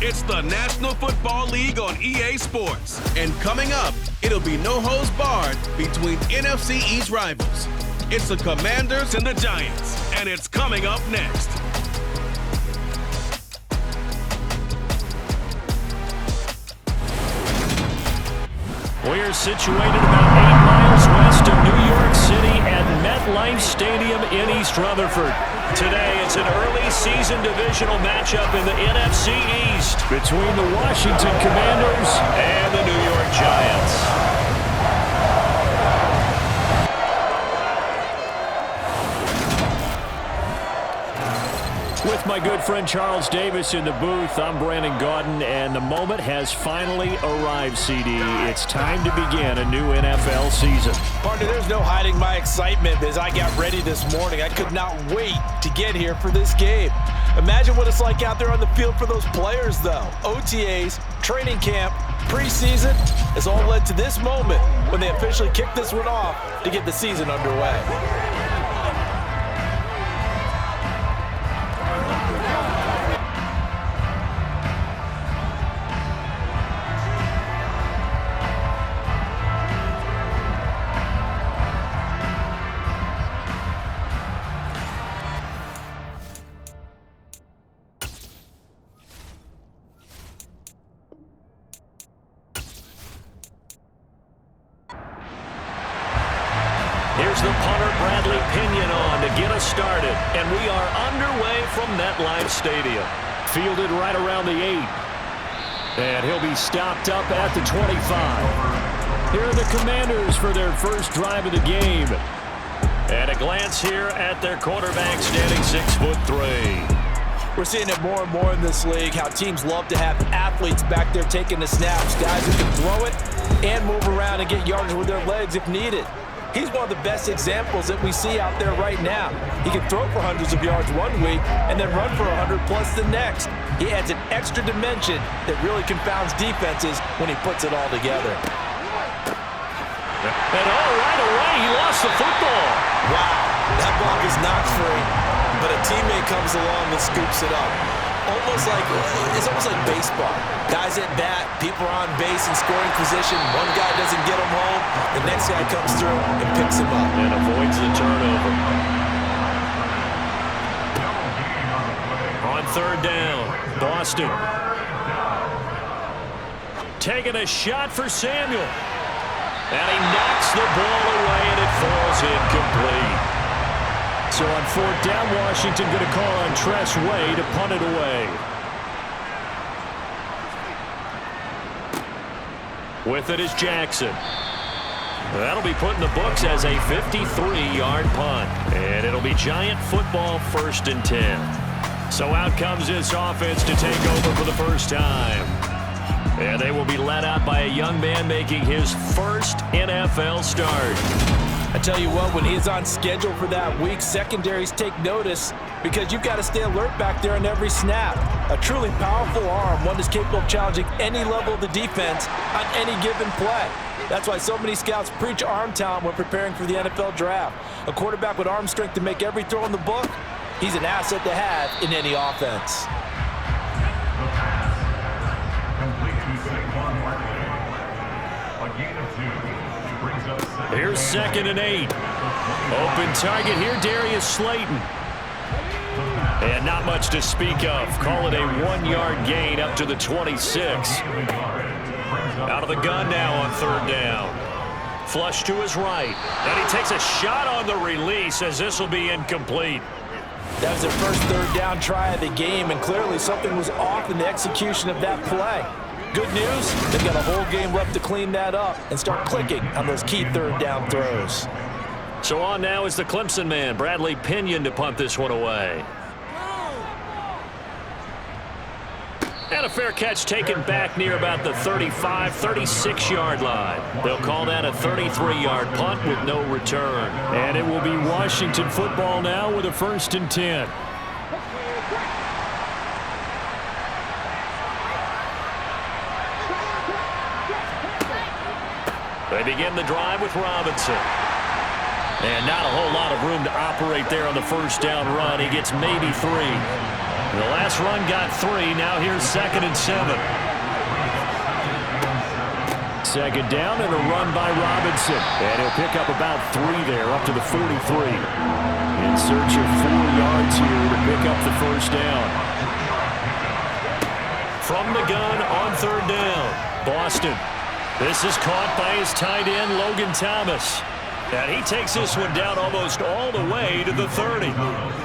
It's the National Football League on EA Sports. And coming up, it'll be no holds barred between NFC East rivals. It's the Commanders and the Giants, and it's coming up next. We're situated about 8 miles west of New York City at MetLife Stadium in East Rutherford. Today, it's an early season divisional matchup in the NFC East between the Washington Commanders and the New York Giants. With my good friend Charles Davis in the booth, I'm Brandon Gaudin, and the moment has finally arrived, CD. It's time to begin a new NFL season. Partner, there's no hiding my excitement as I got ready this morning. I could not wait to get here for this game. Imagine what it's like out there on the field for those players, though. OTAs, training camp, preseason, it's all led to this moment when they officially kick this one off to get the season underway. Here's the punter, Bradley Pinion, on to get us started. And we are underway from MetLife Stadium. Fielded right around the 8. And he'll be stopped up at the 25. Here are the Commanders for their first drive of the game. And a glance here at their quarterback, standing 6'3". We're seeing it more and more in this league, how teams love to have athletes back there taking the snaps, guys who can throw it and move around and get yardage with their legs if needed. He's one of the best examples that we see out there right now. He can throw for hundreds of yards one week and then run for 100+ the next. He adds an extra dimension that really confounds defenses when he puts it all together. And right away, he lost the football. Wow, that block is knocked free, but a teammate comes along and scoops it up. It's almost like baseball. Guys at bat, people are on base in scoring position. One guy doesn't get him home. The next guy comes through and picks him up. And avoids the turnover. On third down, Boston. Taking a shot for Samuel. And he knocks the ball away, and it falls incomplete. So on fourth down, Washington going to call on Tress Way to punt it away. With it is Jackson. That'll be put in the books as a 53-yard punt. And it'll be Giant football, 1st and 10. So out comes this offense to take over for the first time. And they will be led out by a young man making his first NFL start. I tell you what, when he's on schedule for that week, secondaries take notice because you've got to stay alert back there on every snap. A truly powerful arm, one that's capable of challenging any level of the defense on any given play. That's why so many scouts preach arm talent when preparing for the NFL draft. A quarterback with arm strength to make every throw in the book, he's an asset to have in any offense. Here's 2nd and 8. Open target here, Darius Slayton. And not much to speak of. Call it a 1-yard gain up to the 26. Out of the gun now on third down. Flush to his right. And he takes a shot on the release as this will be incomplete. That was their first third down try of the game, and clearly something was off in the execution of that play. Good news, they've got a whole game left to clean that up and start clicking on those key third down throws. So on now is the Clemson man, Bradley Pinion, to punt this one away. And a fair catch taken back near about the 35, 36-yard line. They'll call that a 33-yard punt with no return. And it will be Washington football now with a 1st and 10. They begin the drive with Robinson. And not a whole lot of room to operate there on the first down run. He gets maybe 3. The last run got 3. Now here's 2nd and 7. Second down and a run by Robinson. And he'll pick up about 3 there, up to the 43. In search of 4 yards here to pick up the first down. From the gun on 3rd down, Boston. This is caught by his tight end, Logan Thomas. And he takes this one down almost all the way to the 30.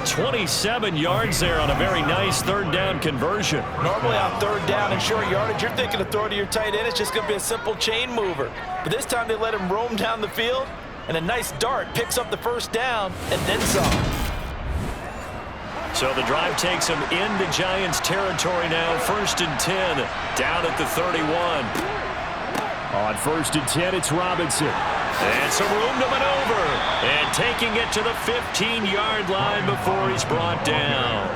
27 yards there on a very nice 3rd down conversion. Normally on 3rd down and short yardage, you're thinking of throw to your tight end. It's just going to be a simple chain mover. But this time they let him roam down the field, and a nice dart picks up the first down and then some. So the drive takes him into Giants territory now. 1st and 10, down at the 31. On 1st and 10, it's Robinson. And some room to maneuver. And taking it to the 15-yard line before he's brought down.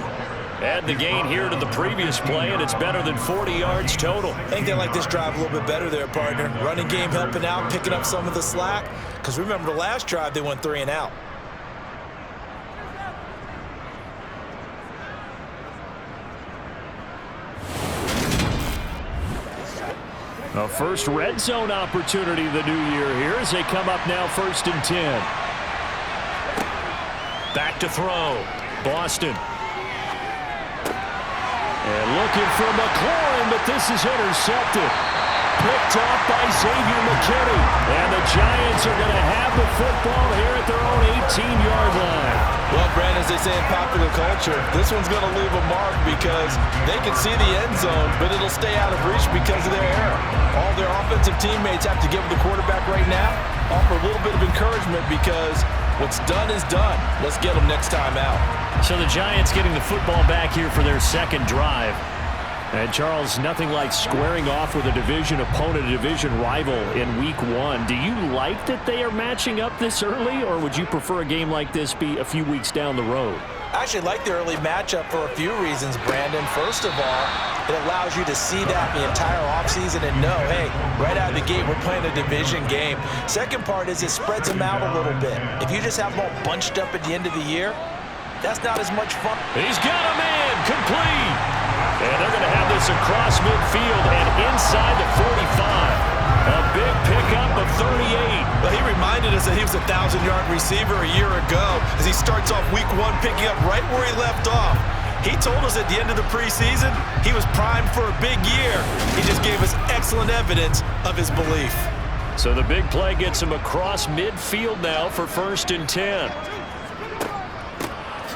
Add the gain here to the previous play, and it's better than 40 yards total. I think they like this drive a little bit better there, partner. Running game helping out, picking up some of the slack. Because remember the last drive, they went 3 and out. A first red zone opportunity the new year here as they come up now 1st and 10. Back to throw. Boston. And looking for McLaurin, but this is intercepted. Picked off by Xavier McKinney. And the Giants are going to have the football here at their own 18-yard line. Well, Brandon, as they say in popular culture, this one's going to leave a mark because they can see the end zone, but it'll stay out of reach because of their error. All their offensive teammates have to give the quarterback right now, offer a little bit of encouragement because what's done is done. Let's get them next time out. So the Giants getting the football back here for their second drive. And, Charles, nothing like squaring off with a division opponent, a division rival in Week 1. Do you like that they are matching up this early, or would you prefer a game like this be a few weeks down the road? I actually like the early matchup for a few reasons, Brandon. First of all, it allows you to see that the entire offseason and know, hey, right out of the gate, we're playing a division game. Second part is it spreads them out a little bit. If you just have them all bunched up at the end of the year, that's not as much fun. He's got a man, complete. And they're going to have this across midfield and inside the 45. A big pickup of 38. Well, he reminded us that he was a 1,000-yard receiver a year ago as he starts off Week 1 picking up right where he left off. He told us at the end of the preseason he was primed for a big year. He just gave us excellent evidence of his belief. So the big play gets him across midfield now for 1st and 10.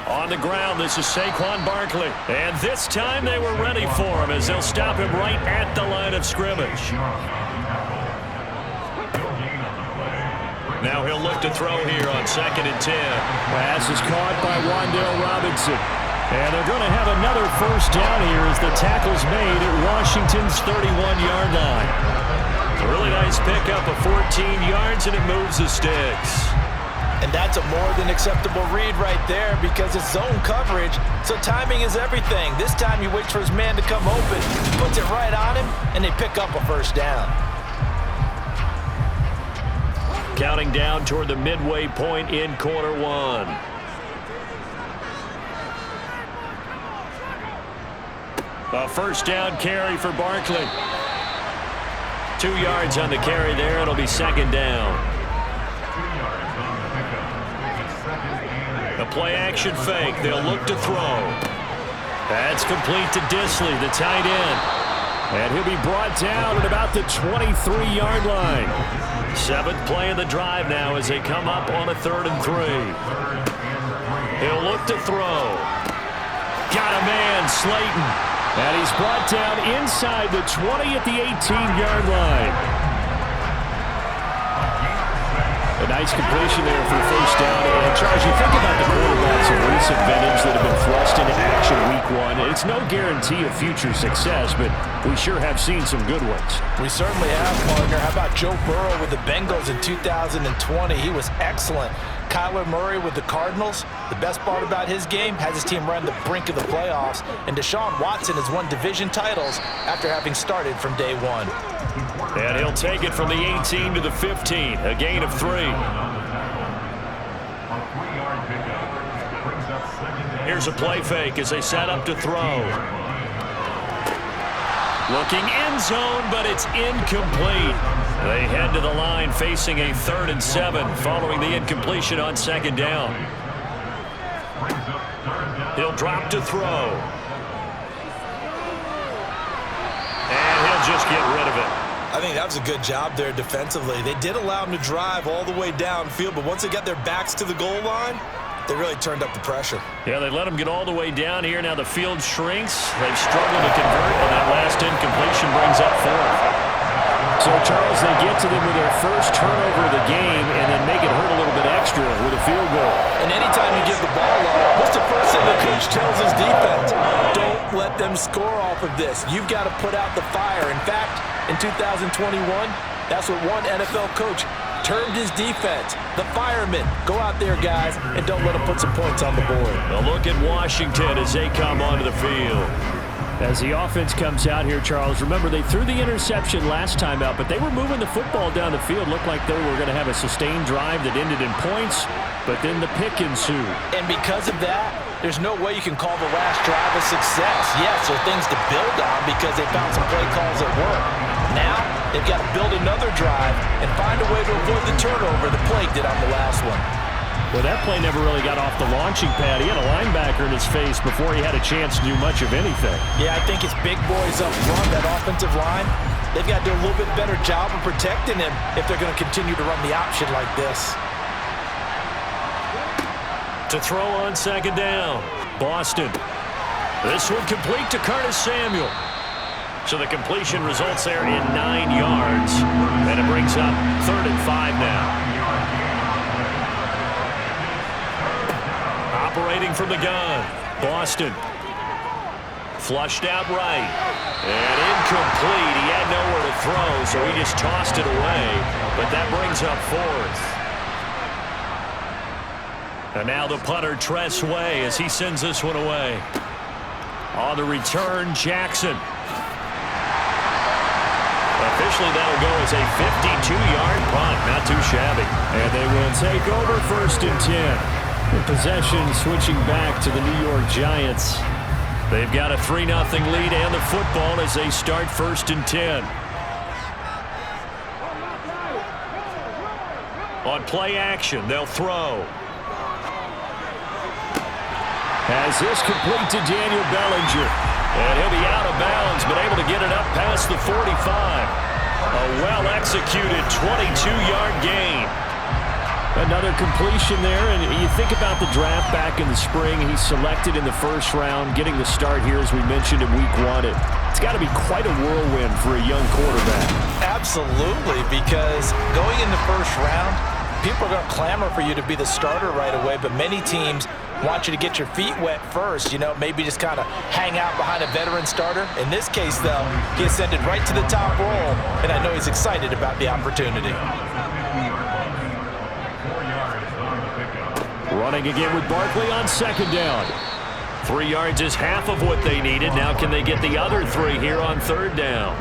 On the ground, this is Saquon Barkley. And this time they were ready for him as they'll stop him right at the line of scrimmage. Now he'll look to throw here on 2nd and 10. Pass is caught by Wan'Dale Robinson. And they're going to have another first down here as the tackle's made at Washington's 31-yard line. A really nice pickup of 14 yards, and it moves the sticks. And that's a more than acceptable read right there because it's zone coverage, so timing is everything. This time he waits for his man to come open, puts it right on him, and they pick up a first down. Counting down toward the midway point in quarter 1. A first down carry for Barkley. 2 yards on the carry there. It'll be 2nd down. A play-action fake. They'll look to throw. That's complete to Disley, the tight end. And he'll be brought down at about the 23-yard line. 7th play of the drive now as they come up on a 3rd and 3. He'll look to throw. Got a man, Slayton. And he's brought down inside the 20 at the 18-yard line. A nice completion there for the first down. And, Charles, you think about the quarterbacks of recent vintage that have been thrust into action Week 1. It's no guarantee of future success, but we sure have seen some good ones. We certainly have, partner. How about Joe Burrow with the Bengals in 2020? He was excellent. Kyler Murray with the Cardinals. The best part about his game has his team right on the brink of the playoffs. And Deshaun Watson has won division titles after having started from day 1. And he'll take it from the 18 to the 15. A gain of 3. Here's a play fake as they set up to throw. Looking end zone, but it's incomplete. They head to the line facing a 3rd and 7 following the incompletion on 2nd down. He'll drop to throw. And he'll just get rid of it. I think that was a good job there defensively. They did allow them to drive all the way downfield, but once they got their backs to the goal line, they really turned up the pressure. Yeah, they let them get all the way down here. Now the field shrinks. They've struggled to convert, and that last incompletion brings up 4th. So, Charles, they get to them with their first turnover of the game and then make it hurt a little bit extra with a field goal. And anytime you give the ball up, what's the first thing the coach tells his defense? Don't let them score off of this. You've got to put out the fire. In fact, in 2021, that's what one NFL coach termed his defense, the firemen. Go out there, guys, and don't let them put some points on the board. A look at Washington as they come onto the field. As the offense comes out here, Charles, remember they threw the interception last time out, but they were moving the football down the field. Looked like they were going to have a sustained drive that ended in points, but then the pick ensued. And because of that, there's no way you can call the last drive a success. Yes, there are things to build on because they found some play calls that work. Now, they've got to build another drive and find a way to avoid the turnover the Plague did on the last one. Well, that play never really got off the launching pad. He had a linebacker in his face before he had a chance to do much of anything. Yeah, I think it's big boys up front, that offensive line. They've got to do a little bit better job of protecting him if they're going to continue to run the option like this. To throw on 2nd down, Boston. This one complete to Curtis Samuel. So the completion results there in 9 yards. And it brings up 3rd and 5 now. Operating from the gun, Boston. Flushed out right. And incomplete. He had nowhere to throw, so he just tossed it away. But that brings up 4th. And now the punter, Tress Way, as he sends this one away. On the return, Jackson. Officially, that'll go as a 52-yard punt. Not too shabby. And they will take over 1st and 10. Possession switching back to the New York Giants. They've got a 3-0 lead and the football as they start 1st and 10. On play action, they'll throw. As this complete to Daniel Bellinger. And he'll be out of bounds, but able to get it up past the 45. A well-executed 22-yard gain. Another completion there, and you think about the draft back in the spring. He's selected in the 1st round, getting the start here, as we mentioned, in week 1. It's got to be quite a whirlwind for a young quarterback. Absolutely, because going in the 1st round, people are going to clamor for you to be the starter right away, but many teams want you to get your feet wet first, maybe just kind of hang out behind a veteran starter. In this case, though, he ascended right to the top role, and I know he's excited about the opportunity. Running again with Barkley on 2nd down. 3 yards is half of what they needed. Now can they get the other 3 here on 3rd down?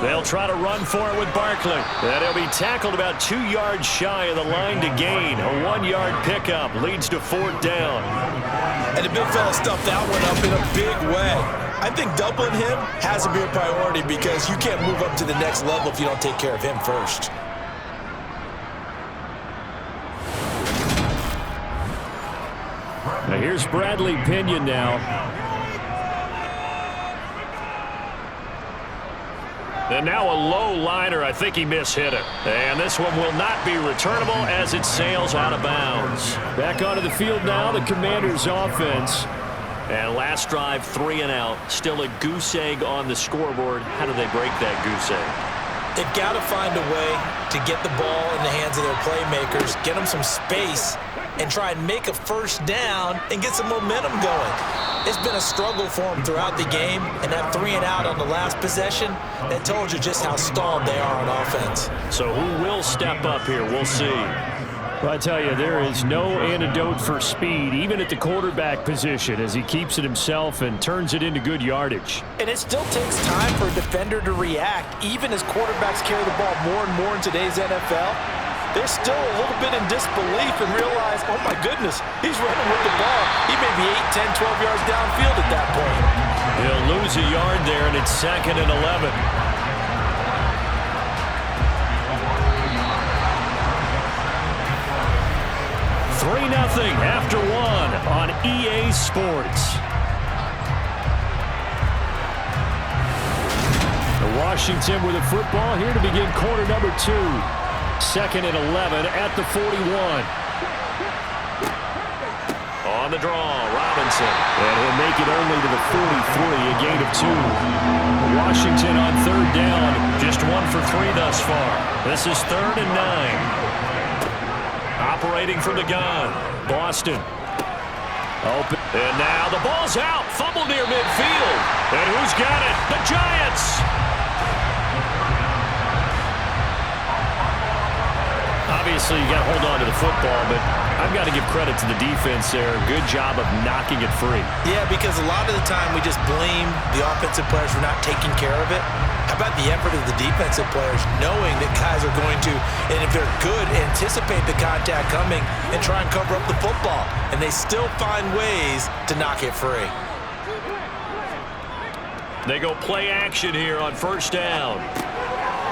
They'll try to run for it with Barkley. And he'll be tackled about 2 yards shy of the line to gain. A 1-yard pickup leads to 4th down. And the big fella stuffed that one up in a big way. I think doubling him has to be a priority because you can't move up to the next level if you don't take care of him first. Now here's Bradley Pinion now. And now a low liner. I think he mishit it. And this one will not be returnable as it sails out of bounds. Back onto the field now, the Commanders' offense. And last drive, 3 and out. Still a goose egg on the scoreboard. How do they break that goose egg? They've got to find a way to get the ball in the hands of their playmakers, get them some space, and try and make a 1st down and get some momentum going. It's been a struggle for them throughout the game, and that 3 and out on the last possession, that told you just how stalled they are on offense. So who will step up here? We'll see. Well, I tell you, there is no antidote for speed, even at the quarterback position, as he keeps it himself and turns it into good yardage. And it still takes time for a defender to react, even as quarterbacks carry the ball more and more in today's NFL. they're still a little bit in disbelief and realize, oh my goodness, he's running with the ball. He may be 8, 10, 12 yards downfield at that point. He'll lose a yard there, and it's 2nd and 11. 3-0 after 1 on EA Sports. Washington with the football here to begin quarter number 2. 2nd and 11 at the 41. On the draw, Robinson. And he'll make it only to the 43, a gain of 2. Washington on 3rd down, just 1 for 3 thus far. This is 3rd and 9. Operating from the gun, Boston. Open. And now the ball's out. Fumble near midfield. And who's got it? The Giants. Obviously, you got to hold on to the football, but I've got to give credit to the defense there. Good job of knocking it free. Yeah, because a lot of the time we just blame the offensive players for not taking care of it. How about the effort of the defensive players knowing that guys are going to, and if they're good, anticipate the contact coming and try and cover up the football. And they still find ways to knock it free. They go play action here on 1st down.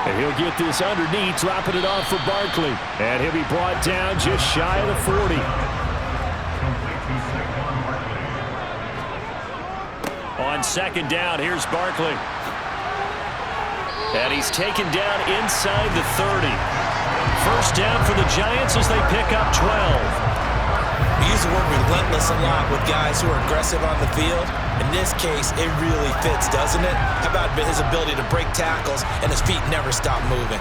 And he'll get this underneath, dropping it off for Barkley. And he'll be brought down just shy of the 40. On 2nd down, here's Barkley. And he's taken down inside the 30. 1st down for the Giants as they pick up 12. We use the word relentless a lot with guys who are aggressive on the field. In this case, it really fits, doesn't it? How about his ability to break tackles and his feet never stop moving?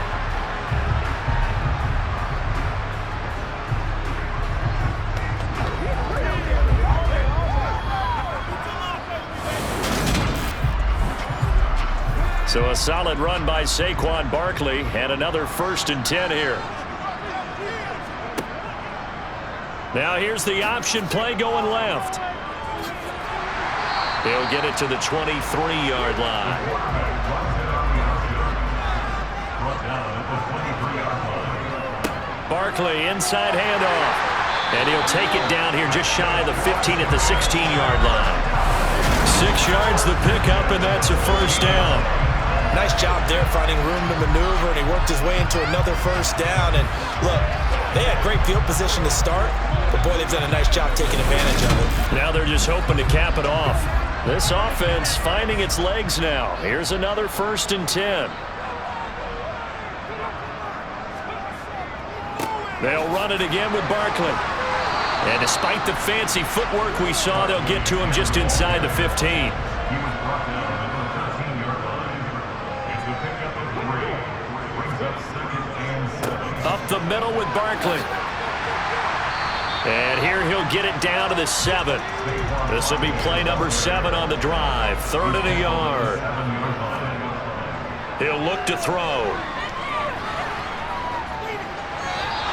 So a solid run by Saquon Barkley and another 1st and 10 here. Now here's the option play going left. He'll get it to the 23-yard line. Barkley inside handoff. And he'll take it down here just shy of the 15 at the 16-yard line. 6 yards the pickup, and that's a 1st down. Nice job there finding room to maneuver, and he worked his way into another 1st down. And look, they had great field position to start, but boy, they've done a nice job taking advantage of it. Now they're just hoping to cap it off. This offense finding its legs now. Here's another 1st and 10. They'll run it again with Barkley. And despite the fancy footwork we saw, they'll get to him just inside the 15. Up the middle with Barkley. And here he'll get it down to the 7. This will be play number 7 on the drive. 3rd and a yard. He'll look to throw.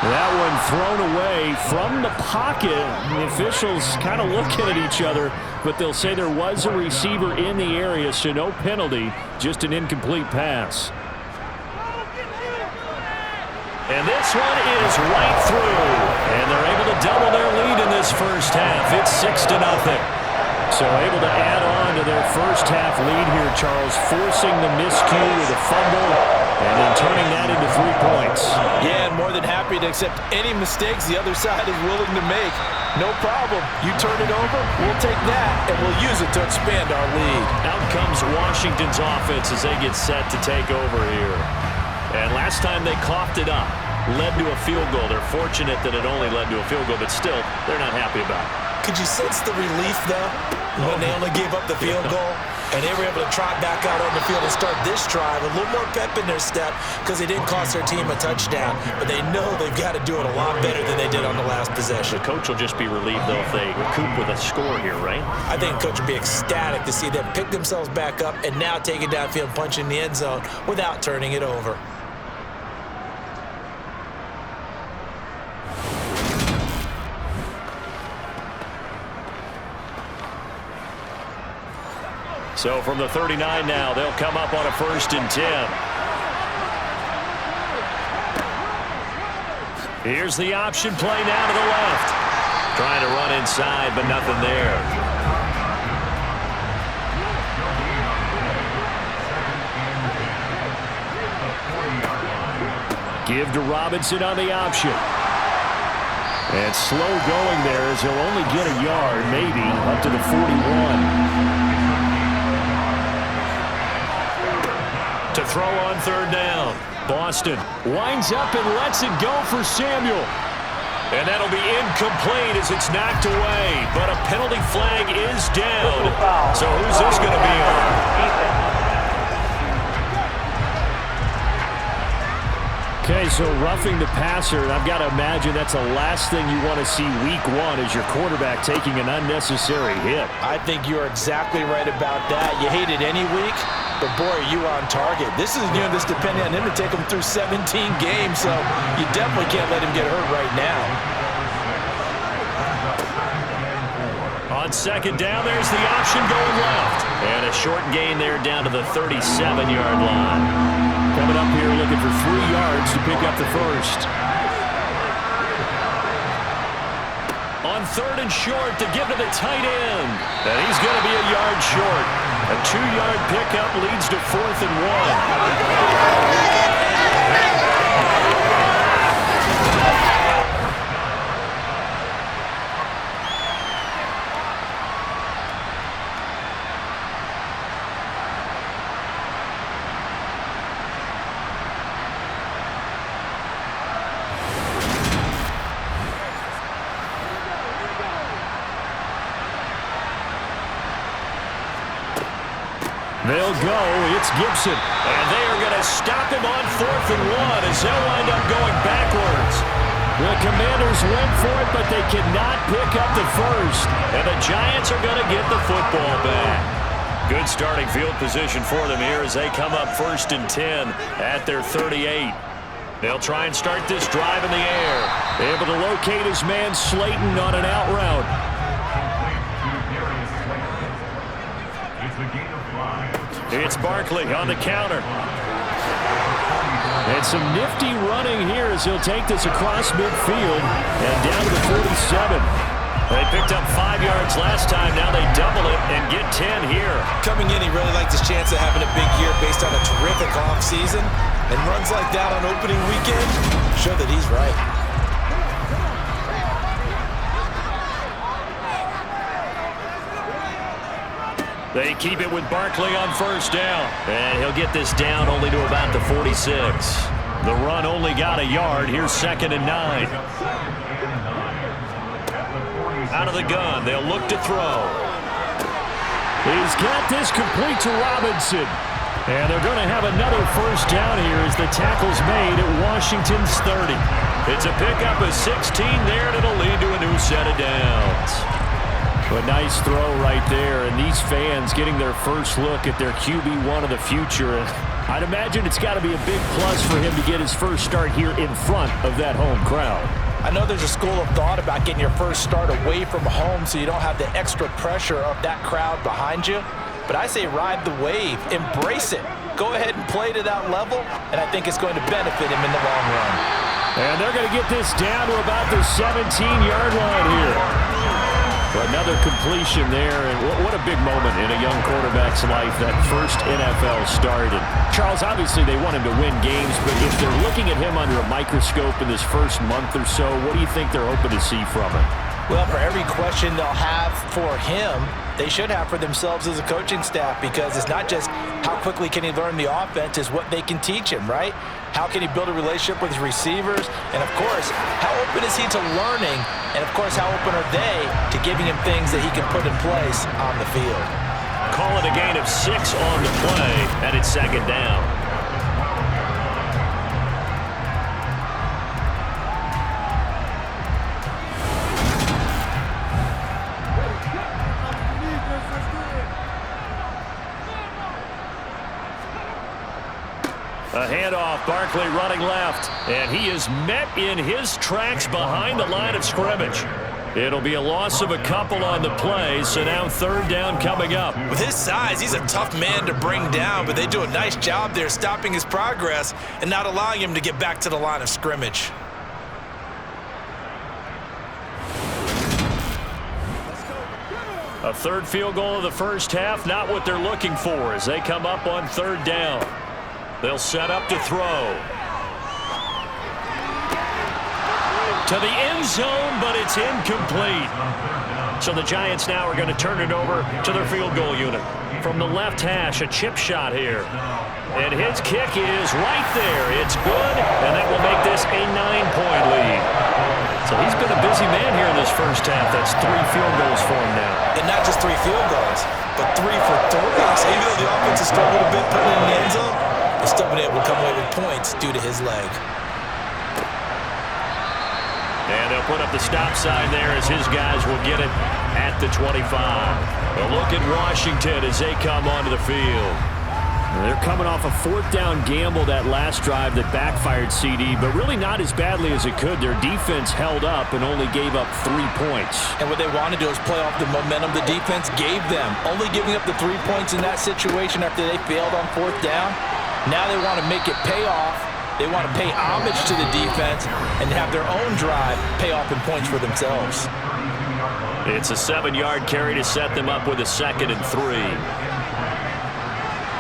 That one thrown away from the pocket. The officials kind of looking at each other, but they'll say there was a receiver in the area, so no penalty, just an incomplete pass. And this one is right through. And they're able to double their lead in this 1st half. It's 6-0. So able to add on to their 1st half lead here, Charles, forcing the miscue with a fumble and then turning that into 3 points. Yeah, and more than happy to accept any mistakes the other side is willing to make. No problem. You turn it over, we'll take that, and we'll use it to expand our lead. Out comes Washington's offense as they get set to take over here. And last time they coughed it up, led to a field goal. They're fortunate that it only led to a field goal, but still, they're not happy about it. Could you sense the relief, though, when they only gave up the field goal? And they were able to trot back out on the field and start this drive. A little more pep in their step because they didn't cost their team a touchdown. But they know they've got to do it a lot better than they did on the last possession. The coach will just be relieved, though, if they recoup with a score here, right? I think the coach will be ecstatic to see them pick themselves back up and now take it downfield, punch in the end zone without turning it over. So from the 39 now, they'll come up on a 1st and 10. Here's the option play now to the left. Trying to run inside, but nothing there. Give to Robinson on the option. And slow going there as he'll only get a yard, maybe, up to the 41. To throw on third down. Boston winds up and lets it go for Samuel. And that'll be incomplete as it's knocked away. But a penalty flag is down. So who's this going to be on? Okay, so roughing the passer, I've got to imagine that's the last thing you want to see week one is your quarterback taking an unnecessary hit. I think you're exactly right about that. You hate it any week, but boy, are you on target. This is this depending on him to take him through 17 games, so you definitely can't let him get hurt right now. On second down, there's the option going left. And a short gain there down to the 37-yard line. Coming up here looking for 3 yards to pick up the first. On third and short to give to the tight end. And he's going to be a yard short. A 2-yard pickup leads to 4th and 1. They'll go. It's Gibson. And they are going to stop him on 4th and 1 as they'll wind up going backwards. The Commanders went for it, but they cannot pick up the first. And the Giants are going to get the football back. Good starting field position for them here as they come up 1st and 10 at their 38. They'll try and start this drive in the air. Able to locate his man Slayton on an out route. It's Barkley on the counter. And some nifty running here as he'll take this across midfield and down to the 47. They picked up 5 yards last time. Now they double it and get 10 here. Coming in, he really liked his chance of having a big year based on a terrific offseason. And runs like that on opening weekend show that he's right. They keep it with Barkley on 1st down. And he'll get this down only to about the 46. The run only got a yard. Here's 2nd and 9. Out of the gun. They'll look to throw. He's got this complete to Robinson. And they're going to have another 1st down here as the tackle's made at Washington's 30. It's a pickup of 16 there, and it'll lead to a new set of downs. A nice throw right there, and these fans getting their first look at their QB1 of the future. And I'd imagine it's got to be a big plus for him to get his first start here in front of that home crowd. I know there's a school of thought about getting your first start away from home so you don't have the extra pressure of that crowd behind you. But I say ride the wave, embrace it. Go ahead and play to that level, and I think it's going to benefit him in the long run. And they're going to get this down to about the 17-yard line here. Another completion there, and what a big moment in a young quarterback's life, that first NFL start. And Charles, obviously they want him to win games, but if they're looking at him under a microscope in this first month or so, what do you think they're hoping to see from him? Well, for every question they'll have for him, they should have for themselves as a coaching staff, because it's not just how quickly can he learn the offense, it's what they can teach him, right? How can he build a relationship with his receivers? And, of course, how open is he to learning? And, of course, how open are they to giving him things that he can put in place on the field? Call it a gain of 6 on the play, and it's 2nd down. A handoff, Barkley running left, and he is met in his tracks behind the line of scrimmage. It'll be a loss of a couple on the play, so now 3rd down coming up. With his size, he's a tough man to bring down, but they do a nice job there stopping his progress and not allowing him to get back to the line of scrimmage. A third field goal of the first half, not what they're looking for as they come up on third down. They'll set up to throw. To the end zone, but it's incomplete. So the Giants now are going to turn it over to their field goal unit. From the left hash, a chip shot here. And his kick is right there. It's good, and that will make this a 9-point lead. So he's been a busy man here in this first half. That's 3 field goals for him now. And not just 3 field goals, but 3 for 3. So even though the offense has struggled a bit putting it in the end zone, they've still been able to come away with points due to his leg. And they'll put up the stop sign there as his guys will get it at the 25. A look at Washington as they come onto the field. They're coming off a 4th down gamble that last drive that backfired CD, but really not as badly as it could. Their defense held up and only gave up 3 points. And what they want to do is play off the momentum the defense gave them. Only giving up the 3 points in that situation after they failed on 4th down. Now they want to make it pay off. They want to pay homage to the defense and have their own drive pay off in points for themselves. It's a 7-yard carry to set them up with a 2nd and 3.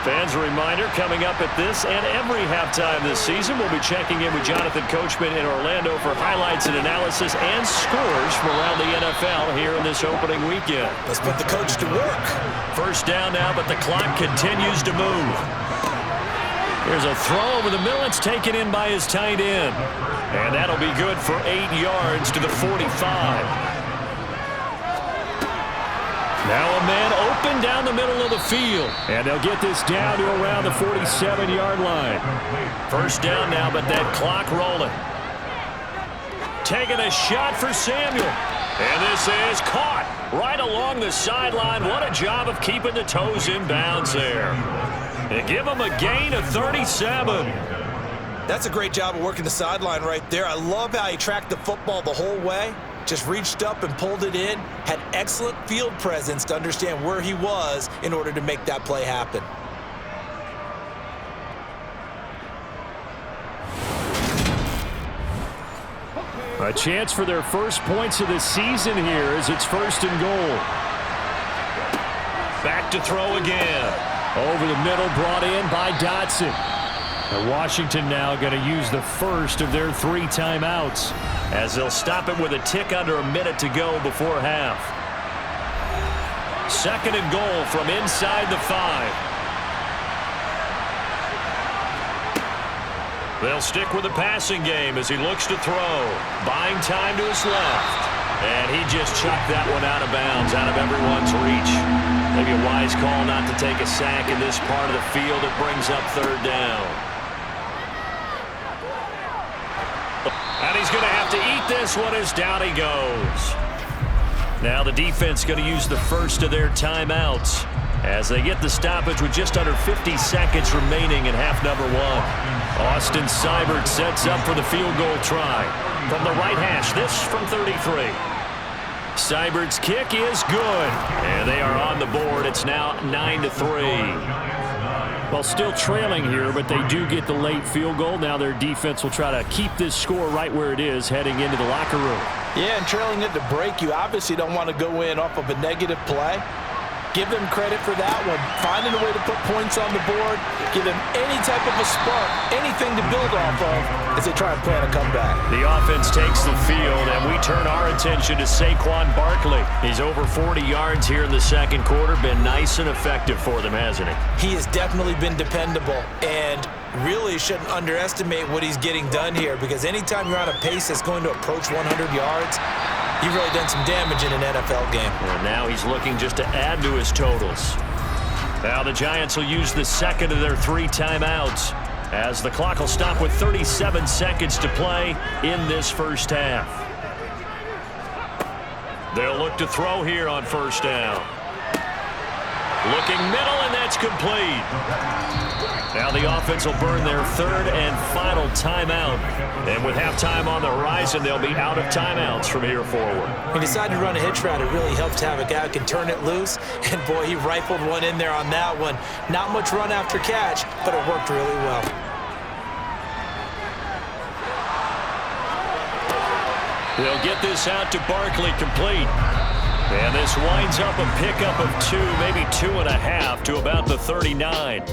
Fans, a reminder, coming up at this and every halftime this season, we'll be checking in with Jonathan Coachman in Orlando for highlights and analysis and scores from around the NFL here in this opening weekend. Let's put the coach to work. First down now, but the clock continues to move. Here's a throw over the middle. It's taken in by his tight end. And that'll be good for 8 yards to the 45. Now a man open down the middle of the field. And they'll get this down to around the 47-yard line. First down now, but that clock rolling. Taking a shot for Samuel. And this is caught right along the sideline. What a job of keeping the toes in bounds there. And give him a gain of 37. That's a great job of working the sideline right there. I love how he tracked the football the whole way. Just reached up and pulled it in. Had excellent field presence to understand where he was in order to make that play happen. A chance for their first points of the season here as it's 1st and goal. Back to throw again. Over the middle, brought in by Dotson. And Washington now going to use the first of their 3 timeouts, as they'll stop it with a tick under a minute to go before half. 2nd and goal from inside the 5. They'll stick with the passing game as he looks to throw. Buying time to his left. And he just chucked that one out of bounds, out of everyone's reach. Maybe a wise call not to take a sack in this part of the field. It brings up 3rd down. And he's going to have to eat this one as down he goes. Now the defense going to use the first of their timeouts as they get the stoppage with just under 50 seconds remaining in half number 1. Austin Seibert sets up for the field goal try. From the right hash, this from 33. Seibert's kick is good. And they are on the board. It's now 9-3. Well, still trailing here, but they do get the late field goal. Now their defense will try to keep this score right where it is heading into the locker room. Yeah, and trailing at the break, you obviously don't want to go in off of a negative play. Give them credit for that one. Finding a way to put points on the board. Give them any type of a spark, anything to build off of as they try and plan a comeback. The offense takes the field, and we turn our attention to Saquon Barkley. He's over 40 yards here in the 2nd quarter. Been nice and effective for them, hasn't he? He has definitely been dependable, and really shouldn't underestimate what he's getting done here, because anytime you're on a pace that's going to approach 100 yards, you've really done some damage in an NFL game. And now he's looking just to add to his totals. Now the Giants will use the 2nd of their 3 timeouts as the clock will stop with 37 seconds to play in this first half. They'll look to throw here on 1st down. Looking middle, and that's complete. Now the offense will burn their 3rd and final timeout. And with halftime on the horizon, they'll be out of timeouts from here forward. He decided to run a hitch route. It really helps to have a guy who can turn it loose. And, boy, he rifled one in there on that one. Not much run after catch, but it worked really well. They'll get this out to Barkley complete. And this winds up a pickup of 2, maybe 2.5 to about the 39.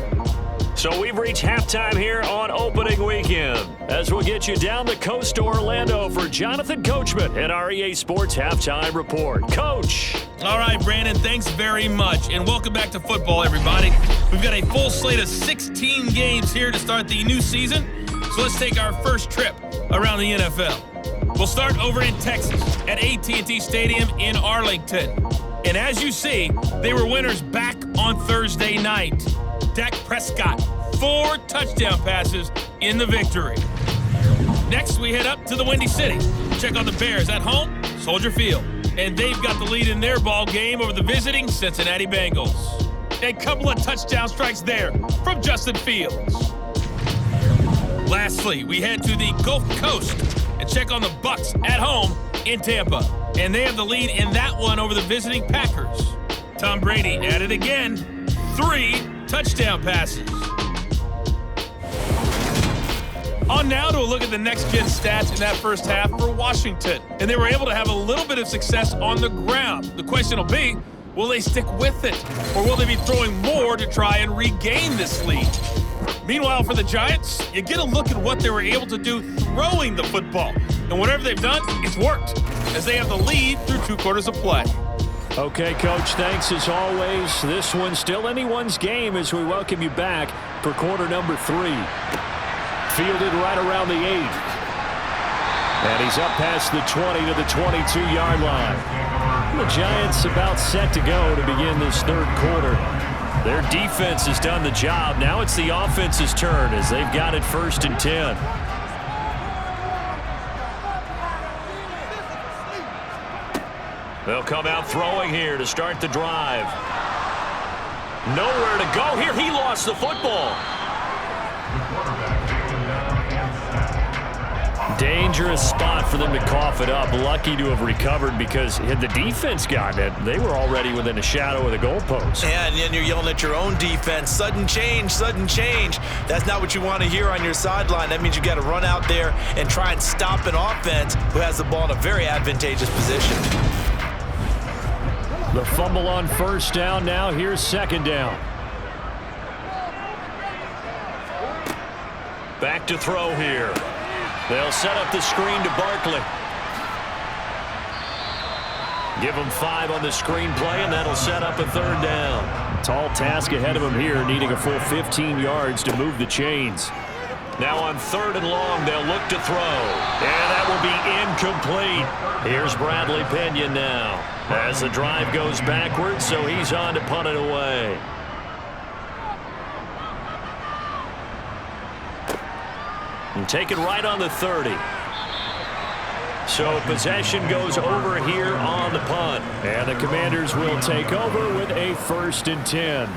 So we've reached halftime here on opening weekend, as we'll get you down the coast to Orlando for Jonathan Coachman at our EA Sports Halftime Report. Coach. All right, Brandon, thanks very much, and welcome back to football, everybody. We've got a full slate of 16 games here to start the new season, so let's take our first trip around the NFL. We'll start over in Texas at AT&T Stadium in Arlington. And as you see, they were winners back on Thursday night. Dak Prescott, 4 touchdown passes in the victory. Next, we head up to the Windy City. Check on the Bears at home, Soldier Field. And they've got the lead in their ball game over the visiting Cincinnati Bengals. A couple of touchdown strikes there from Justin Fields. Lastly, we head to the Gulf Coast and check on the Bucs at home in Tampa. And they have the lead in that one over the visiting Packers. Tom Brady at it again. 3 touchdown passes. On now to a look at the next-gen stats in that first half for Washington. And they were able to have a little bit of success on the ground. The question will be, will they stick with it? Or will they be throwing more to try and regain this lead? Meanwhile, for the Giants, you get a look at what they were able to do throwing the football. And whatever they've done, it's worked, as they have the lead through 2 quarters of play. Okay, Coach, thanks as always. This one's still anyone's game as we welcome you back for quarter number 3. Fielded right around the 8. And he's up past the 20 to the 22-yard line. The Giants about set to go to begin this third quarter. Their defense has done the job. Now it's the offense's turn as they've got it 1st and 10. They'll come out throwing here to start the drive. Nowhere to go here. He lost the football. Dangerous spot for them to cough it up. Lucky to have recovered, because had the defense gotten it, they were already within a shadow of the goalpost. Yeah, and then you're yelling at your own defense. Sudden change, sudden change. That's not what you want to hear on your sideline. That means you got to run out there and try and stop an offense who has the ball in a very advantageous position. The fumble on 1st down. Now here's 2nd down. Back to throw here. They'll set up the screen to Barkley. Give him 5 on the screen play, and that'll set up a 3rd down. Tall task ahead of him here, needing a full 15 yards to move the chains. Now on 3rd and long, they'll look to throw. And that will be incomplete. Here's Bradley Pinion now, as the drive goes backwards, so he's on to punt it away. And take it right on the 30. So possession goes over here on the punt. And the Commanders will take over with a 1st and 10.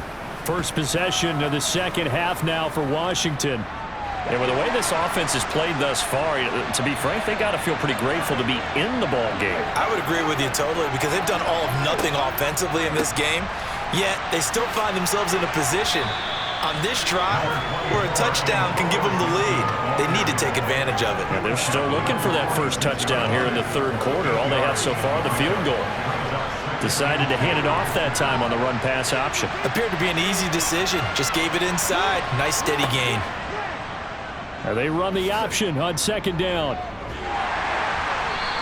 First possession of the second half now for Washington. And with the way this offense has played thus far, to be frank, they got to feel pretty grateful to be in the ball game. I would agree with you totally, because they've done all of nothing offensively in this game, yet they still find themselves in a position on this drive where a touchdown can give them the lead. They need to take advantage of it. And they're still looking for that first touchdown here in the 3rd quarter. All they have so far, the field goal. Decided to hand it off that time on the run-pass option. Appeared to be an easy decision. Just gave it inside. Nice steady gain. And they run the option on 2nd down.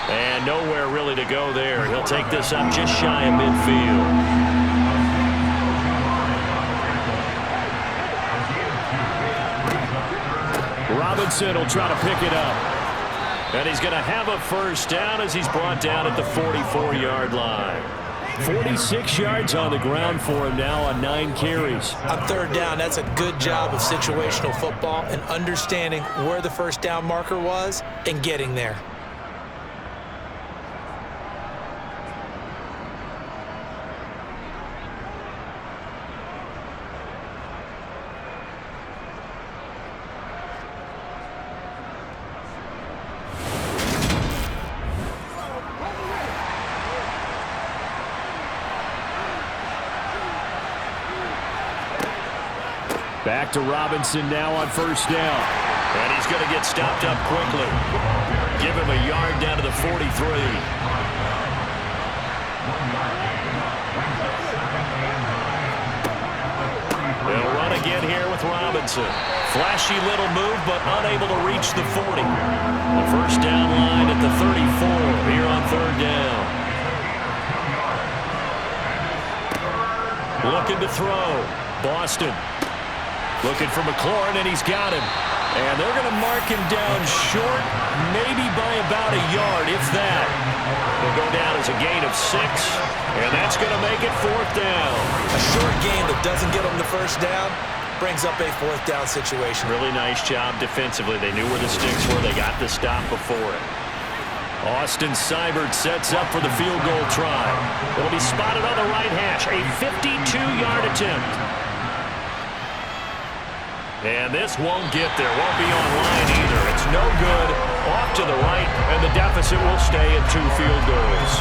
And nowhere really to go there. He'll take this up just shy of midfield. Robinson will try to pick it up. And he's going to have a 1st down as he's brought down at the 44-yard line. 46 yards on the ground for him now on 9 carries. On 3rd down, that's a good job of situational football and understanding where the 1st down marker was and getting there. Back to Robinson now on 1st down. And he's going to get stopped up quickly. Give him a yard down to the 43. They'll run again here with Robinson. Flashy little move, but unable to reach the 40. The first down line at the 34 here on third down. Looking to throw. Boston. Looking for McLaurin, and he's got him. And they're going to mark him down short, maybe by about a yard, if that. He'll go down as a gain of 6, and that's going to make it fourth down. A short gain that doesn't get them the first down brings up a fourth down situation. Really nice job defensively. They knew where the sticks were. They got the stop before it. Austin Seibert sets up for the field goal try. It'll be spotted on the right hash. A 52-yard attempt. And this won't get there. Won't be on line either. It's no good. Off to the right, and the deficit will stay at 2 field goals.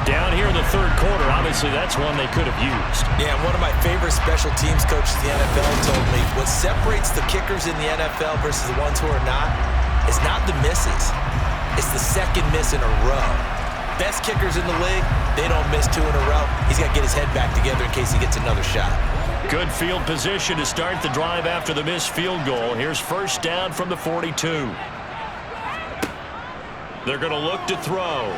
Down here in the third quarter, obviously that's one they could have used. Yeah, and one of my favorite special teams coaches in the NFL told me what separates the kickers in the NFL versus the ones who are not is not the misses. It's the second miss in a row. Best kickers in the league, they don't miss 2 in a row. He's got to get his head back together in case he gets another shot. Good field position to start the drive after the missed field goal. Here's first down from the 42. They're going to look to throw.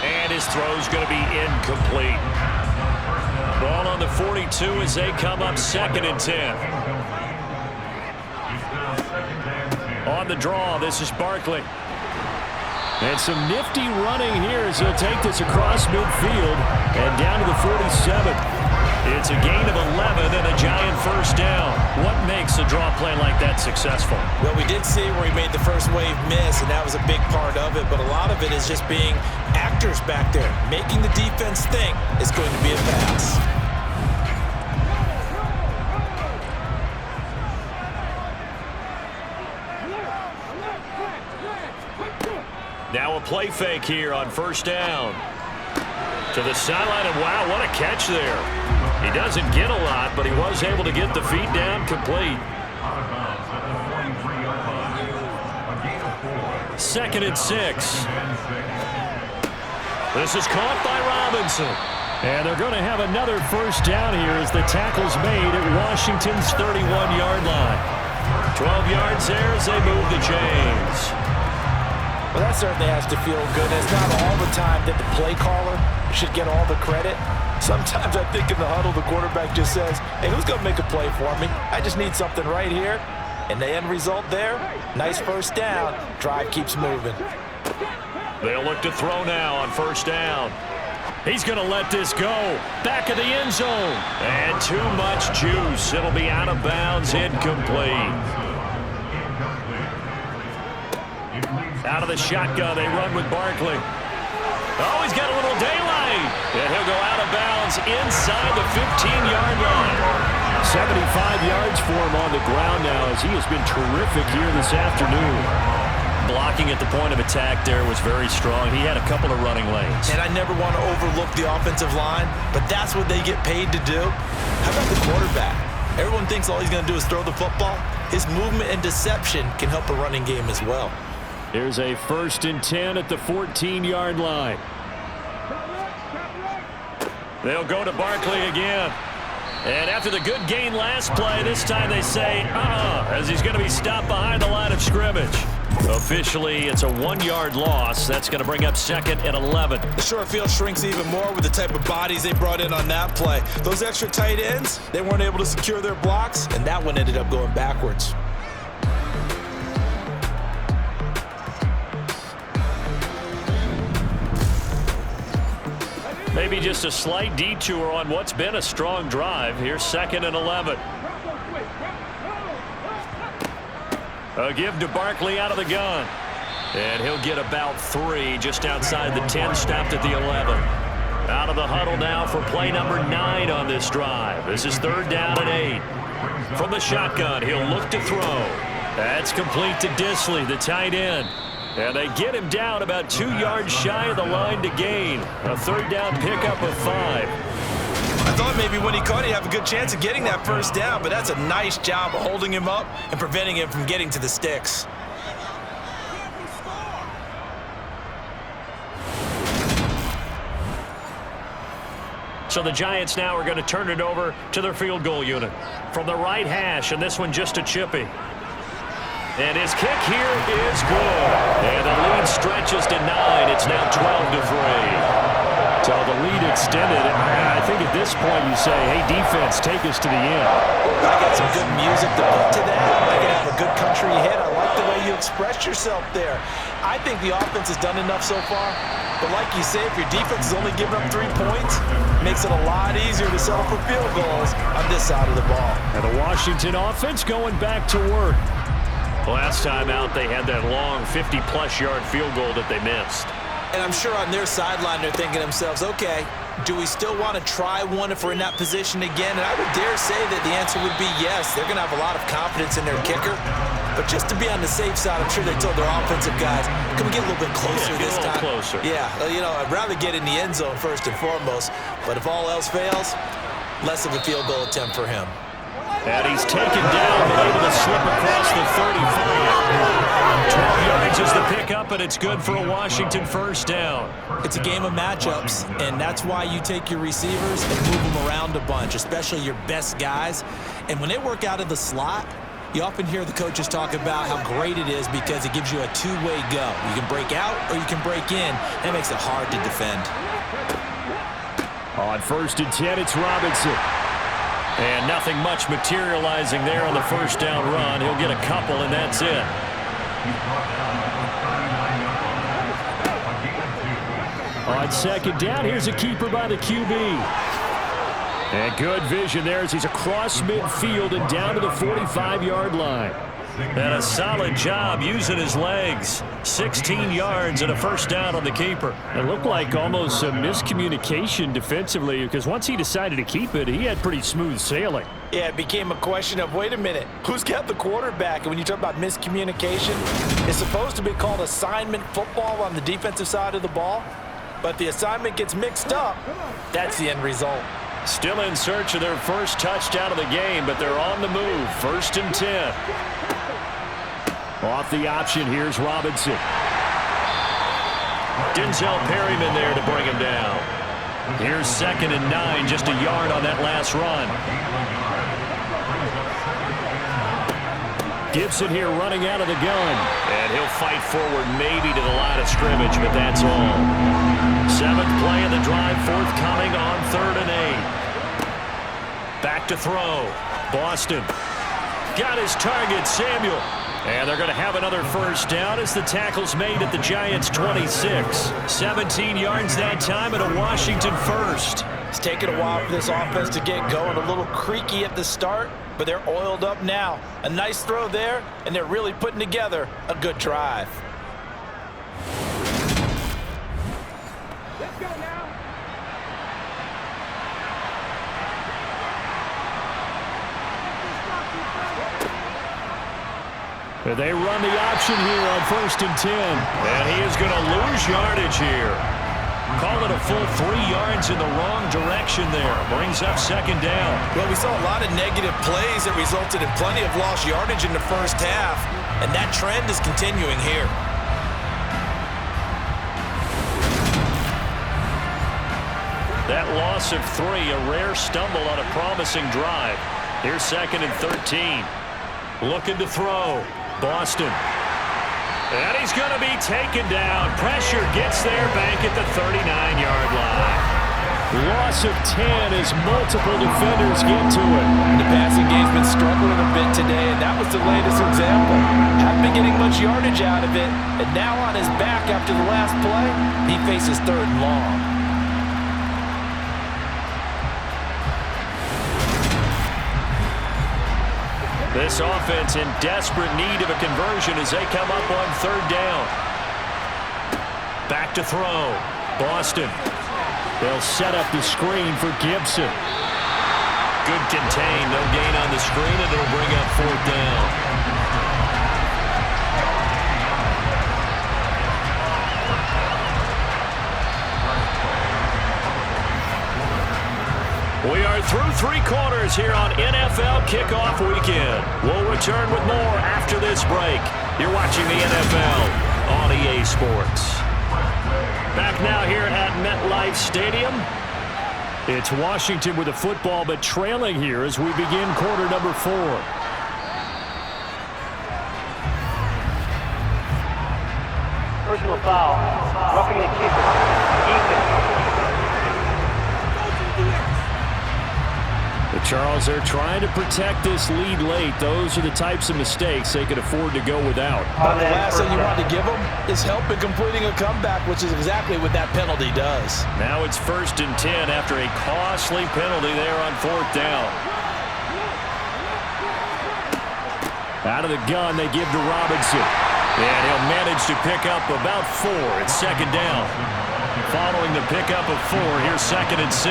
And his throw's going to be incomplete. Ball on the 42 as they come up 2nd and 10. On the draw, this is Barkley. And some nifty running here as he'll take this across midfield and down to the 47. It's a gain of 11 and a giant first down. What makes a draw play like that successful? Well, we did see where he made the first wave miss, and that was a big part of it. But a lot of it is just being actors back there, making the defense think it's going to be a pass. Now a play fake here on first down. To the sideline, and wow, what a catch there. He doesn't get a lot, but he was able to get the feet down complete. 2nd and 6. This is caught by Robinson. And they're going to have another first down here as the tackle's made at Washington's 31-yard line. 12 yards there as they move the chains. Well, that certainly has to feel good. It's not all the time that the play caller should get all the credit. Sometimes I think in the huddle, the quarterback just says, hey, who's going to make a play for me? I just need something right here. And the end result there, nice first down. Drive keeps moving. They'll look to throw now on first down. He's going to let this go. Back of the end zone. And too much juice. It'll be out of bounds, incomplete. Out of the shotgun, they run with Barkley. Oh, he's got a little daylight. And he'll go out of bounds inside the 15-yard line. 75 yards for him on the ground now as he has been terrific here this afternoon. Blocking at the point of attack there was very strong. He had a couple of running lanes. And I never want to overlook the offensive line, but that's what they get paid to do. How about the quarterback? Everyone thinks all he's going to do is throw the football. His movement and deception can help a running game as well. Here's a 1st and 10 at the 14-yard line. They'll go to Barkley again. And after the good gain last play, this time they say, as he's going to be stopped behind the line of scrimmage. Officially, it's a 1-yard loss. That's going to bring up 2nd and 11. The short field shrinks even more with the type of bodies they brought in on that play. Those extra tight ends, they weren't able to secure their blocks, and that one ended up going backwards. Maybe just a slight detour on what's been a strong drive. Here's 2nd and 11. A give to Barkley out of the gun. And he'll get about 3 just outside the 10, stopped at the 11. Out of the huddle now for play number 9 on this drive. This is 3rd down and 8. From the shotgun, he'll look to throw. That's complete to Disley, the tight end. And they get him down about 2 yards shy of the line to gain. A 3rd down pickup of 5. I thought maybe when he caught, he'd have a good chance of getting that first down, but that's a nice job of holding him up and preventing him from getting to the sticks. So the Giants now are going to turn it over to their field goal unit. From the right hash, and this one just a chippy. And his kick here is good. And the lead stretches to 9. It's now 12-3. So the lead extended. I think at this point you say, hey, defense, take us to the end. I got some good music to put to that. I can have a good country hit. I like the way you expressed yourself there. I think the offense has done enough so far. But like you say, if your defense is only giving up 3 points, it makes it a lot easier to settle for field goals on this side of the ball. And the Washington offense going back to work. Last time out, they had that long 50-plus yard field goal that they missed. And I'm sure on their sideline they're thinking to themselves, okay, do we still want to try one if we're in that position again? And I would dare say that the answer would be yes. They're going to have a lot of confidence in their kicker. But just to be on the safe side, I'm sure they told their offensive guys, can we get a little bit closer this time? Closer. Yeah, you know, I'd rather get in the end zone first and foremost. But if all else fails, less of a field goal attempt for him. And he's taken down, but able to slip across the 35. 12 yards is the pickup, and it's good for a Washington first down. It's a game of matchups, and that's why you take your receivers and move them around a bunch, especially your best guys. And when they work out of the slot, you often hear the coaches talk about how great it is because it gives you a two-way go. You can break out or you can break in. That makes it hard to defend. On 1st and 10, it's Robinson. And nothing much materializing there on the first down run. He'll get a couple, and that's it. On 2nd down, here's a keeper by the QB. And good vision there as he's across midfield and down to the 45-yard line. And a solid job using his legs. 16 yards and a first down on the keeper. It looked like almost a miscommunication defensively because once he decided to keep it, he had pretty smooth sailing. Yeah, it became a question of, wait a minute, who's got the quarterback? And when you talk about miscommunication, it's supposed to be called assignment football on the defensive side of the ball. But the assignment gets mixed up. That's the end result. Still in search of their first touchdown of the game, but they're on the move. 1st and 10. Off the option, here's Robinson. Denzel Perryman there to bring him down. Here's 2nd and 9, just a yard on that last run. Gibson here running out of the gun. And he'll fight forward maybe to the line of scrimmage, but that's all. 7th play of the drive forthcoming on 3rd and 8. Back to throw. Boston. Got his target, Samuel. And they're going to have another first down as the tackle's made at the Giants' 26. 17 yards that time and a Washington first. It's taken a while for this offense to get going. A little creaky at the start, but they're oiled up now. A nice throw there, and they're really putting together a good drive. Let's go now. They run the option here on 1st and 10. And he is going to lose yardage here. Call it a full 3 yards in the wrong direction there. Brings up 2nd down. Well, we saw a lot of negative plays that resulted in plenty of lost yardage in the first half, and that trend is continuing here. That loss of 3, a rare stumble on a promising drive. Here's 2nd and 13. Looking to throw. Boston. And he's going to be taken down. Pressure gets there back at the 39-yard line. Loss of 10 as multiple defenders get to it. The passing game's been struggling a bit today, and that was the latest example. Haven't been getting much yardage out of it, and now on his back after the last play, he faces 3rd and long. This offense in desperate need of a conversion as they come up on 3rd down. Back to throw. Boston. They'll set up the screen for Gibson. Good contain. No gain on the screen, and it'll bring up 4th down. We are through 3 quarters here on NFL Kickoff Weekend. We'll return with more after this break. You're watching the NFL on EA Sports. Back now here at MetLife Stadium. It's Washington with the football, but trailing here as we begin quarter number 4. Personal foul. Roughing the kicker. The Charles, they're trying to protect this lead late. Those are the types of mistakes they could afford to go without. But the last thing you want to give them is help in completing a comeback, which is exactly what that penalty does. Now it's 1st and 10 after a costly penalty there on 4th down. Out of the gun, they give to Robinson. And he'll manage to pick up about 4. It's 2nd down. Following the pickup of 4, here's 2nd and 6.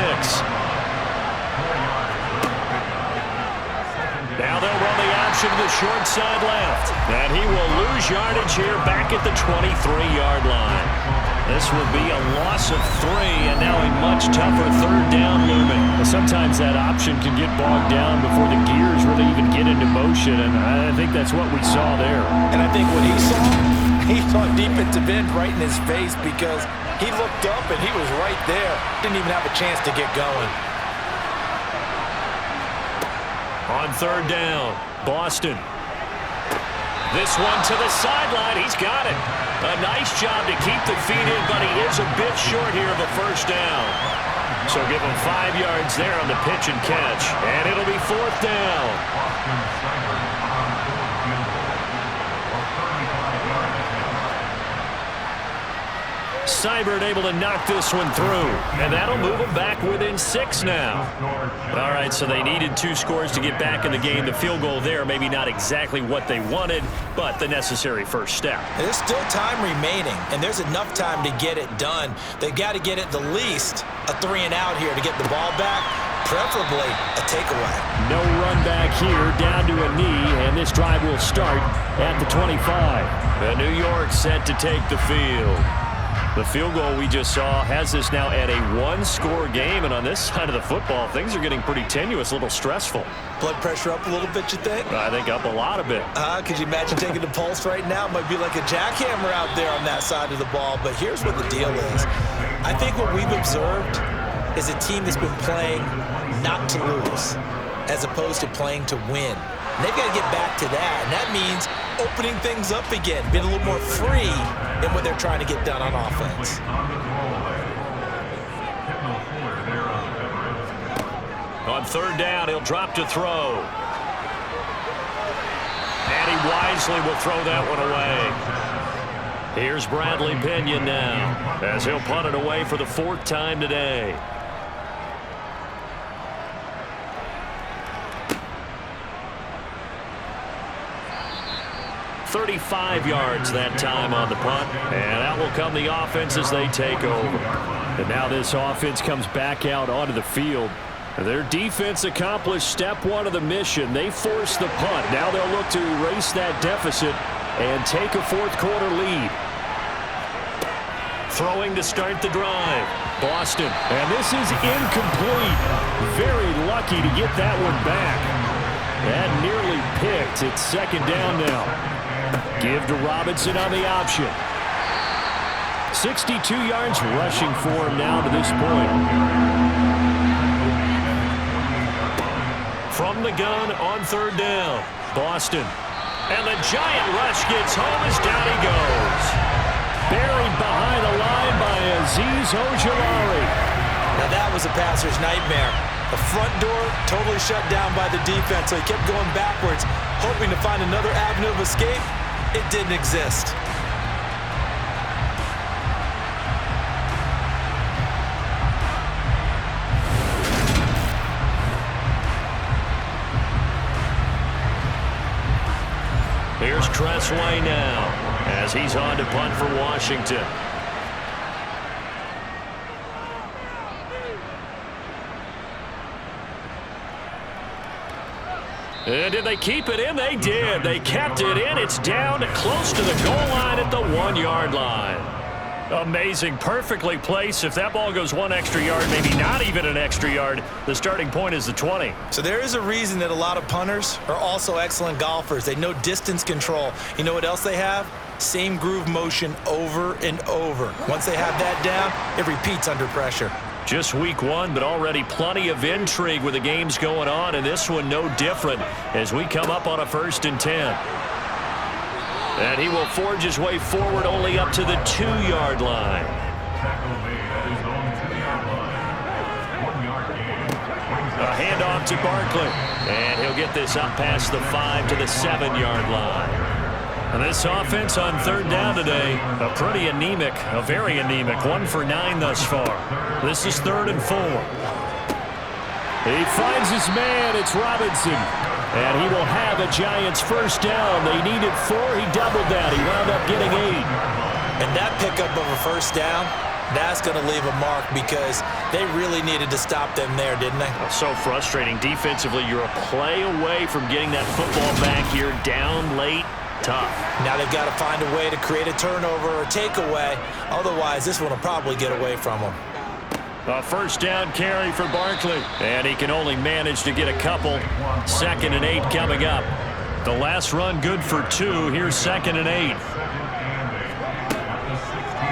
Now they'll run the option to the short side left. And he will lose yardage here back at the 23-yard line. This will be a loss of 3, and now a much tougher 3rd down looming. Sometimes that option can get bogged down before the gears really even get into motion, and I think that's what we saw there. And I think what he saw defensive end right in his face because he looked up and he was right there. Didn't even have a chance to get going. On 3rd down, Boston. This one to the sideline. He's got it. A nice job to keep the feet in, but he is a bit short here of a 1st down. So give him 5 yards there on the pitch and catch. And it'll be 4th down. Seibert able to knock this one through, and that'll move them back within 6 now. All right, so they needed 2 scores to get back in the game. The field goal there, maybe not exactly what they wanted, but the necessary first step. There's still time remaining, and there's enough time to get it done. They've got to get at the least a 3 and out here to get the ball back, preferably a takeaway. No run back here, down to a knee, and this drive will start at the 25. The New York set to take the field. The field goal we just saw has this now at a 1-score game, and on this side of the football, things are getting pretty tenuous, a little stressful. Blood pressure up a little bit, you think? I think up a lot of it. Could you imagine taking the pulse right now? It might be like a jackhammer out there on that side of the ball, but here's what the deal is. I think what we've observed is a team that's been playing not to lose as opposed to playing to win. And they've got to get back to that, and that means opening things up again, being a little more free in what they're trying to get done on offense. On 3rd down, he'll drop to throw. And he wisely will throw that one away. Here's Bradley Pinion now, as he'll punt it away for the 4th time today. 35 yards that time on the punt, and out will come the offense as they take over. And now this offense comes back out onto the field. Their defense accomplished step 1 of the mission. They forced the punt. Now they'll look to erase that deficit and take a 4th quarter lead. Throwing to start the drive. Boston. And this is incomplete. Very lucky to get that one back. That nearly picked. It's 2nd down now. Give to Robinson on the option. 62 yards rushing for him now to this point. From the gun on 3rd down. Boston. And the giant rush gets home as down he goes. Buried behind the line by Azeez Ojulari. Now that was a passer's nightmare. The front door totally shut down by the defense, so he kept going backwards, hoping to find another avenue of escape. It didn't exist. Here's Tressway now, as he's on to punt for Washington. And did they keep it in? They did. They kept it in. It's down close to the goal line at the 1-yard line. Amazing. Perfectly placed. If that ball goes 1 extra yard, maybe not even an extra yard, the starting point is the 20. So there is a reason that a lot of punters are also excellent golfers. They know distance control. You know what else they have? Same groove motion over and over. Once they have that down, it repeats under pressure. Just week one, but already plenty of intrigue with the games going on, and this one no different as we come up on a 1st and 10. And he will forge his way forward only up to the 2-yard line. A handoff to Barkley, and he'll get this up past the 5 to the 7-yard line. And this offense on 3rd down today, a pretty anemic, a very anemic, 1 for 9 thus far. This is 3rd and 4. He finds his man, it's Robinson. And he will have a Giants 1st down. They needed 4, he doubled that. He wound up getting 8. And that pickup of a 1st down, that's going to leave a mark because they really needed to stop them there, didn't they? So frustrating. Defensively, you're a play away from getting that football back here down late. Tough. Now they've got to find a way to create a turnover or takeaway. Otherwise, this one will probably get away from them. A 1st down carry for Barkley. And he can only manage to get a couple. 2nd and 8 coming up. The last run good for 2. Here's 2nd and 8.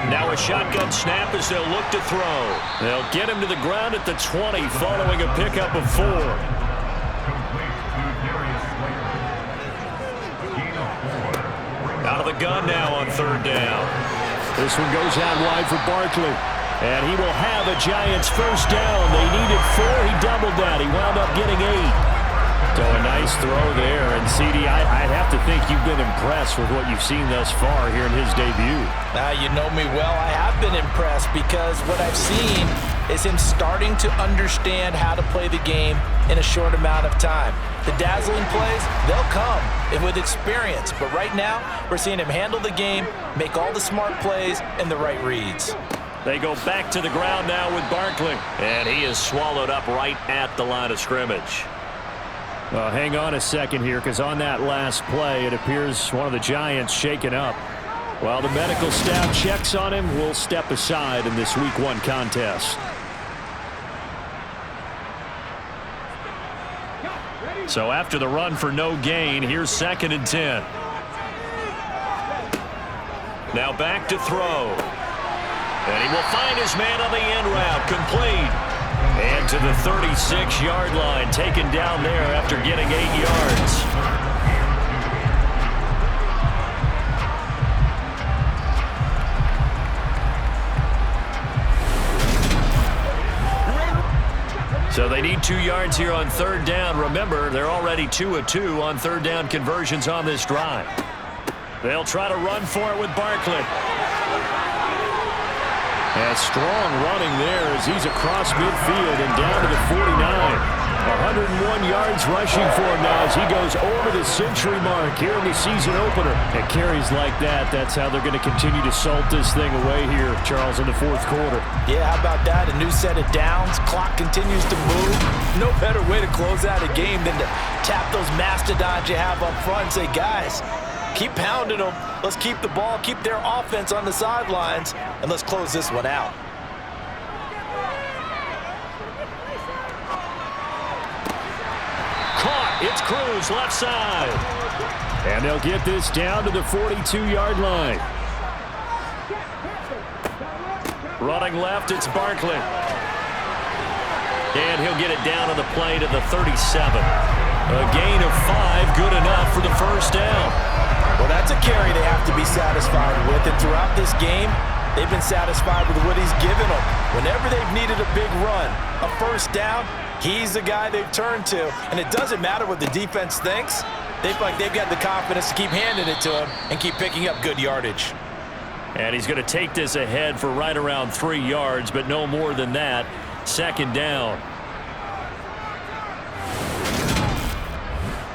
Now a shotgun snap as they'll look to throw. They'll get him to the ground at the 20 following a pickup of 4. Out of the gun now on 3rd down. This one goes out wide for Barkley. And he will have a Giants 1st down. They needed 4. He doubled that. He wound up getting 8. So a nice throw there. And, CD, I'd have to think you've been impressed with what you've seen thus far here in his debut. Now, you know me well. I have been impressed because what I've seen is him starting to understand how to play the game in a short amount of time. The dazzling plays, they'll come and with experience. But right now, we're seeing him handle the game, make all the smart plays, and the right reads. They go back to the ground now with Barkley. And he is swallowed up right at the line of scrimmage. Well, hang on a second here, because on that last play, it appears one of the Giants shaken up. While the medical staff checks on him, we'll step aside in this Week 1 contest. So after the run for no gain, here's 2nd and 10. Now back to throw. And he will find his man on the end route, complete. And to the 36-yard line, taken down there after getting 8 yards. So they need 2 yards here on 3rd down. Remember, they're already 2 of 2 on 3rd down conversions on this drive. They'll try to run for it with Barkley. And strong running there as he's across midfield and down to the 49. 101 yards rushing for him now as he goes over the century mark here in the season opener. And carries like that, that's how they're going to continue to salt this thing away here, Charles, in the 4th quarter. Yeah, how about that? A new set of downs. Clock continues to move. No better way to close out a game than to tap those mastodons you have up front and say, guys, keep pounding them. Let's keep the ball, keep their offense on the sidelines, and let's close this one out. Caught. It's Cruz, left side. And they'll get this down to the 42-yard line. Running left, it's Barkley. And he'll get it down on the play to the 37. A gain of 5, good enough for the 1st down. Well, that's a carry they have to be satisfied with. And throughout this game, they've been satisfied with what he's given them. Whenever they've needed a big run, a 1st down, he's the guy they've turned to. And it doesn't matter what the defense thinks. They feel like they've got the confidence to keep handing it to him and keep picking up good yardage. And he's going to take this ahead for right around 3 yards, but no more than that. 2nd down.